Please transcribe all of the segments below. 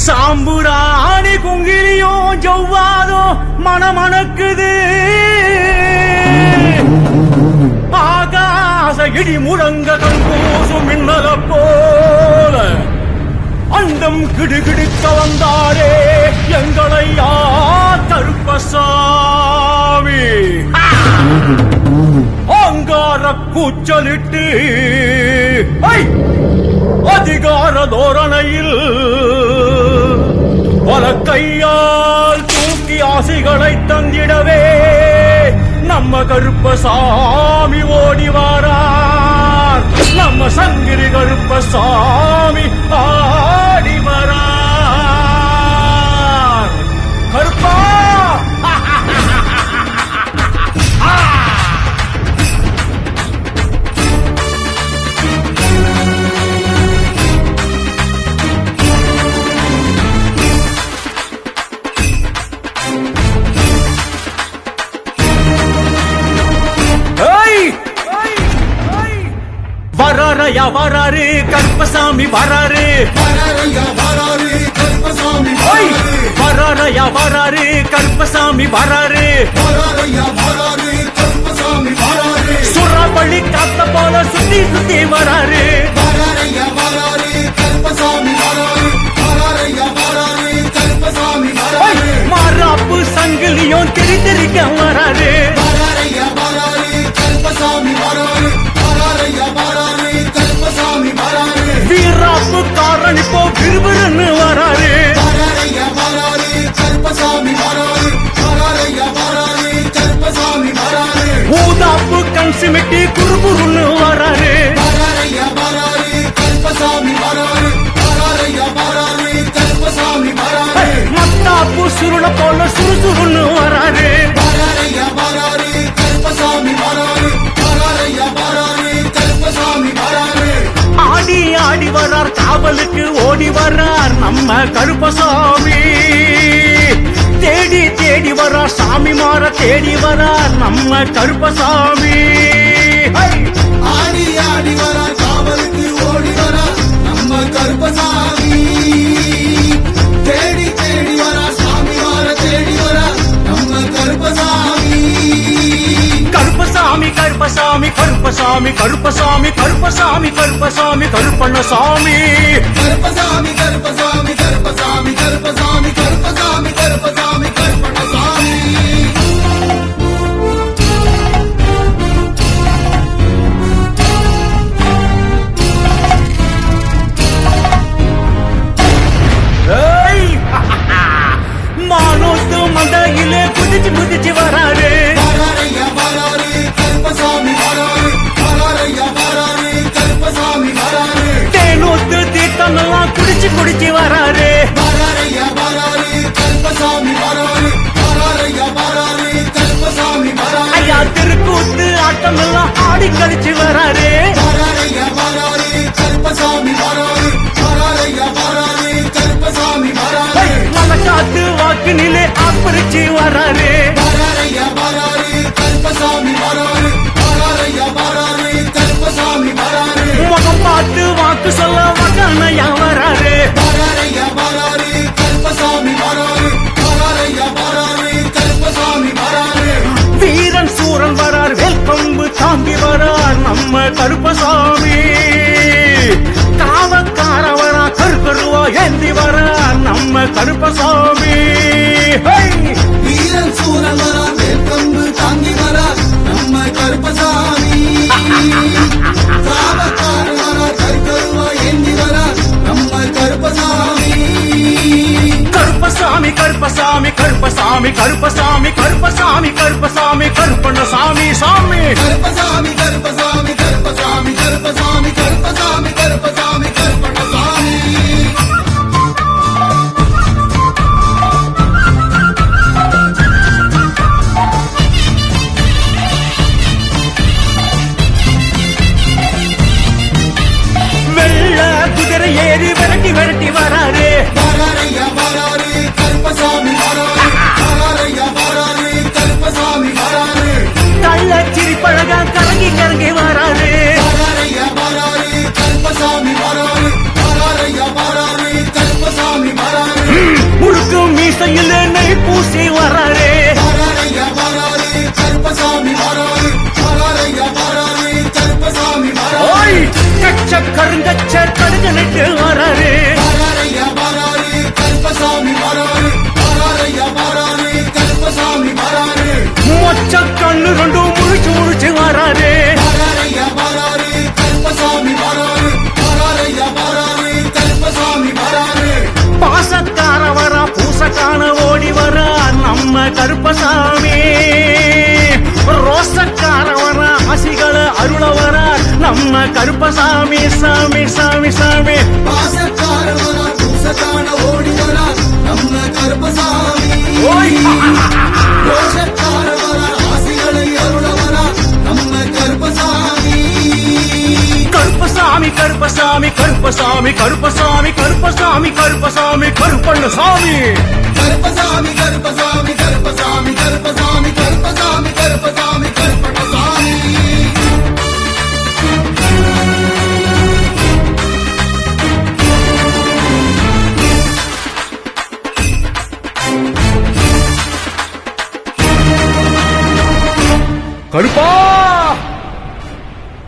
சாம்புராணி குங்கிலியும் ஜொவ்வாதும் மணமணக்குது. ஆகாச இடி முழங்க கண்கூசும் மின்னல போல அண்டம் கிடுகிடுக்க வந்தாரே எங்களையா கருப்பசாமி. அங்கார கூச்சலிட்டு அதிகார தோரணையில் பல கையால் தூக்கி ஆசைகளை தந்திடவே நம்ம கருப்பசாமி ஓடி வாரார். நம்ம சங்கிரி கருப்பசாமி ஆடி வரார். கருப்பா வராரையா வராரு கருப்பசாமி வராரு. வராரையா வராரு கருப்பசாமி வராரு. சுறாவளி காத்த போல சுத்தி சுத்தி வராரு. மாறாப்பு சங்கிலியும் திரி திரிக்க வராரு. வீராப்பு காரணி போ விறுவிறுன்னு வராரு. ஊதாப்பு கண் சிமிட்டி குறுகுறுன்னு வராரு. மத்தாப்பு சுருள போல சுறுசுறுன்னு வராரு. ஆடி ஆடி வரார் காவலுக்கு ஓடி வரார் நம்ம கருப்பசாமி. தேடி தேடி வரார் சாமி மாற தேடி வரார் நம்ம கருப்பசாமி. ஆடி ஆடி வரார் காவலுக்கு ஓடி வரார் நம்ம கருப்பசாமி. தேடி தேடி வரார் சாமி மாற தேடி வரார் நம்ம கருப்பசாமி. கருப்பசாமி கருப்பசாமி கருப்பசாமி கருப்பசாமி கருப்பசாமி கருப்பசாமி கருப்பண்ணசாமி. கருப்பசாமி கருப்பசாமி கருப்பசாமி கருப்பசாமி கருப்பசாமி கருப்பசாமி கருப்பண்ணசாமி. மானோத்து மண்டையிலே குதிச்சு குதிச்சு வராரு. தேனூத்து தீர்த்தமெல்லாம் குடிச்சு குடிச்சு வராரு. ஐயா திருக்கூத்து ஆட்டம் எல்லாம் ஆடி கழிச்சு வராரு. மலக்காத்து வாக்கு நிலை ஆப்பரிச்சு வராரு. முகம் பார்த்து வாக்கு சொல்ல வகனையா வராரு. வீரன் சூரன் வரார் வெல்கம்பு தாங்கி வரார் நம்ம கருப்பசாமி. காவக்கார வரா கருக்கருவா ஏந்தி வரார் நம்ம கருப்பசாமி. வீரன் சூரன் வரார் வெல்கம்பு தாங்கி வரார் நம்ம கருப்பசாமி. காவக்கார வரார் கருக்கருவா ஏந்தி வரார் நம்ம கருப்பசாமி. கருப்பசாமி கருப்பசாமி கருப்பசாமி கருப்பசாமி கருப்பசாமி கருப்பசாமி கருப்பண்ணசாமி சாமி. கருப்பசாமி கருப்பசாமி கருப்பசாமி கருப்பசாமி கருப்பசாமி கருப்பசாமி கருப்பண்ணசாமி. வெள்ள குதிரை ஏறி விரட்டி விரட்டி வராரு. கருப்பசாமி கருப்பசாமி கள்ளச்சிரி பழக கரங்கி கரங்கி வராரு. கருப்பசாமி நெத்தையில் நெய் பூசி வராரே வராரையா வராரே கருப்பசாமி வராரே வராரையா வராரே கருப்பசாமி வராரே ஓய் கச்ச கருங்கச்ச கடுங்க நட்டு வராரே வராரையா வராரே கருப்பசாமி வராரே வராரையா வராரே கருப்பசாமி வராரே மொச்ச கண்ணு ரெண்டும் முழிச்சு முழிச்சு வராரே வராரையா வராரே கருப்பசாமி வராரே வராரையா வராரே கருப்பசாமி வராரே பாசக்கார வரா பூசக்கான ஓடி வரா நம்ம கருப்பசாமி ரோசக்கார வரா ஆசிகளை அருள வரா நம்ம கருப்பசாமி சாமி சாமி சாமி பாசக்கார வரா பூசக்கான ஓடி வரா நம்ம கருப்பசாமி ஓய் ரோஷக்கார வரா ஆசிகளை அருள வரா நம்ம கருப்பசாமி கருப்பசாமி கருப்பசாமி கருப்பசாமி கருப்பசாமி கருப்பசாமி கருப்பசாமி கருப்பண்ண சாமி கருப்பசாமி கருப்பசாமி கருப்பசாமி கருப்பசாமி கருப்பசாமி கருப்பசாமி கருப்பசாமி கருப்பா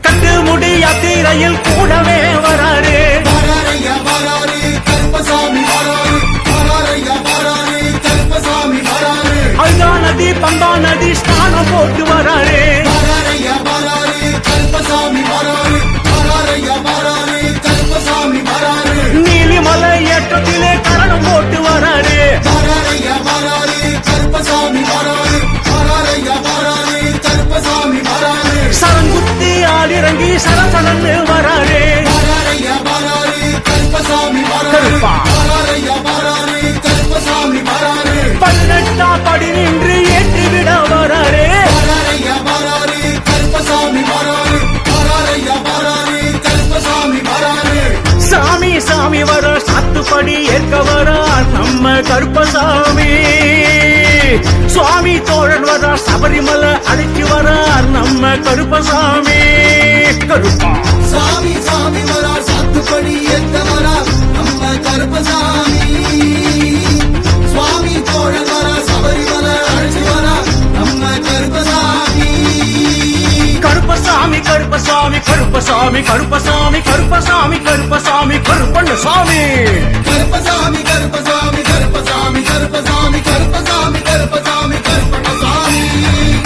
கட்டு முடி யாத்திரையில் கூடவே வராரே வராரையா வராரே கருப்பசாமி வராரே வராரையா வராரே கருப்பசாமி வராரே அல்கா நதி பம்பா நதி ஸ்நானம் போட்டு வராரே வராரையா வராரே கருப்பசாமி வராரே வராரையா வராரே கருப்பசாமி வராரே நீலிமலை ஏற்றத்திலே கரணம் போட்டு வராரே வராரையா வராரே கருப்பசாமி வராரே வராரையா வராரே கருப்பசாமி வராரே சரங்குத்தி ஆளிறங்கி சரசரன்னு வராரே வராரையா வராரே கருப்பசாமி வராரே கருப்பா. வராரையா வராரே கருப்பசாமி வராரே 18 படி நின்று ஏற்றிவிட வராரே வராரையா வராரே கருப்பசாமி வராரே வராரையா வராரே கருப்பசாமி வராரே சாமி சாமி வர சாத்துப்படி ஏற்க வர நம்ம கருப்பசாமி சுவாமி தோழன் வர சபரிமலை அழைச்சி வர நம்ம கருப்பசாமி கருப்பா சாமி சாமி வரா சாத்துப்படி ஏத்த வரா நம்ம கருப்பசாமி சுவாமி தோழன் வரா சபரிமலை அழைச்சி வரா நம்ம கருப்பசாமி கருப்பசாமி கருப்பசாமி கருப்பசாமி கருப்பசாமி கருப்பசாமி கருப்பசாமி கருப்பண்ண சாமி கருப்பசாமி கருப்பசாமி கருப்பசாமி கருப்பசாமி கருப்பசாமி கருப்பசாமி கருப்பசாமி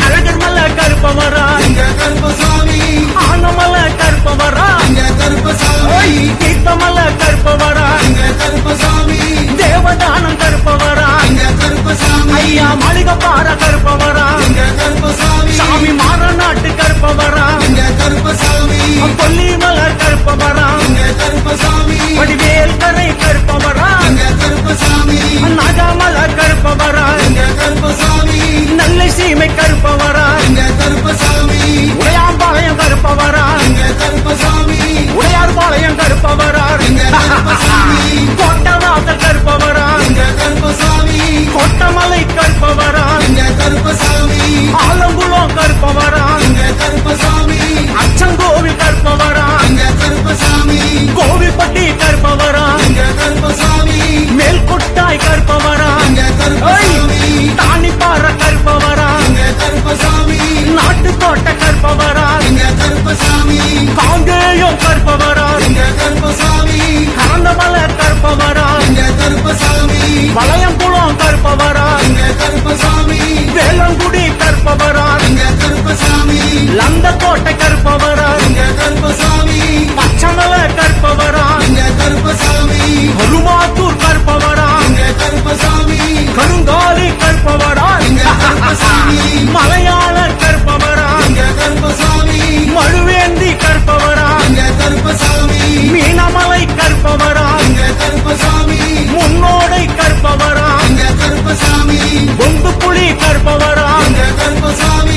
அழகர் மல்ல கருப்பவரா எங்க கருப்பசாமி ஆனமல்ல கருப்பவரா எங்க கருப்பசாமி தீர்த்தமல்ல கருப்பவரா எங்க கருப்பசாமி தேவதானம் கருப்பவரா எங்க கருப்பசாமி ஐயா மளிகப்பார கருப்பவரா எங்க கருப்பசாமி சாமி மாறநாட்டு கருப்பவரா எங்க கருப்பசாமி கொல்லிமலர் கருப்பவரா எங்க கருப்பசாமி வடிவேல் கரை கருப்பவரா எங்க கருப்பசாமி நாகாமலர் கருப்பவரா எங்க கருப்பசாமி நல்லை சீமை கருப்பவரா எங்க கருப்பசாமி உடையாம்பாளையம் கருப்பவரா எங்க கருப்பசாமி உடையார்பாளையம் கருப்பவரா எங்க கருப்பசாமி கோட்டநாத கருப்பவரா எங்க கருப்பசாமி கொட்டமலை கருப்பவரா எங்க கருப்பசாமி ஆலங்குளம் கருப்பவரா எங்க கருப்பசாமி அச்சங்கோவில் கருப்பவரா எங்க கருப்பசாமி கோவில்பட்டி கருப்பவரா எங்க கருப்பசாமி மேல்கொட்டாய் கருப்பவரா எங்க கருப்பசாமி தானிப்பாற கருப்பவரா எங்க கருப்பசாமி நாட்டுக்கோட்டை கருப்பவரா எங்க கருப்பசாமி காங்கேயம் கருப்பவரா எங்க கருப்பசாமி கரந்தமலை கருப்பவரா எங்க கருப்பசாமி வளையங்குளம் கருப்பவரா எங்க கருப்பசாமி வேளங்குடி கருப்பவரா எங்க கருப்பசாமி லந்தக்கோட்டை கருப்பவரா எங்க கருப்பசாமி பச்சமலை கருப்பவரா எங்க கருப்பசாமி கருமாத்தூர் கருப்பவரா எங்க கருப்பசாமி கருங்காலி கருப்பவரா எங்க கருப்பசாமி மலையாளர் கருப்பவரா எங்க கருப்பசாமி மழுவேந்தி கருப்பவரா எங்க கருப்பசாமி மீனமலை கருப்பவரா எங்க கருப்பசாமி முன்னோடை கருப்பவரா எங்க கருப்பசாமி பொந்து புலி கருப்பவரா எங்க கருப்பசாமி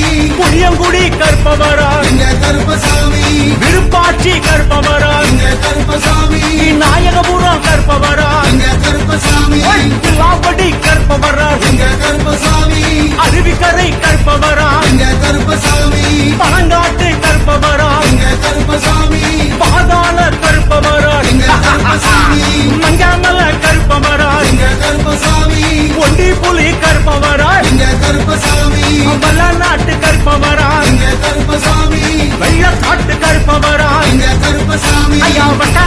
வல்ல நாட்டு கருப்பவரா எங்க கருப்பசாமி வெள்ள காட்டு கருப்பவரா எங்க கருப்பசாமி ஐயா வட்டா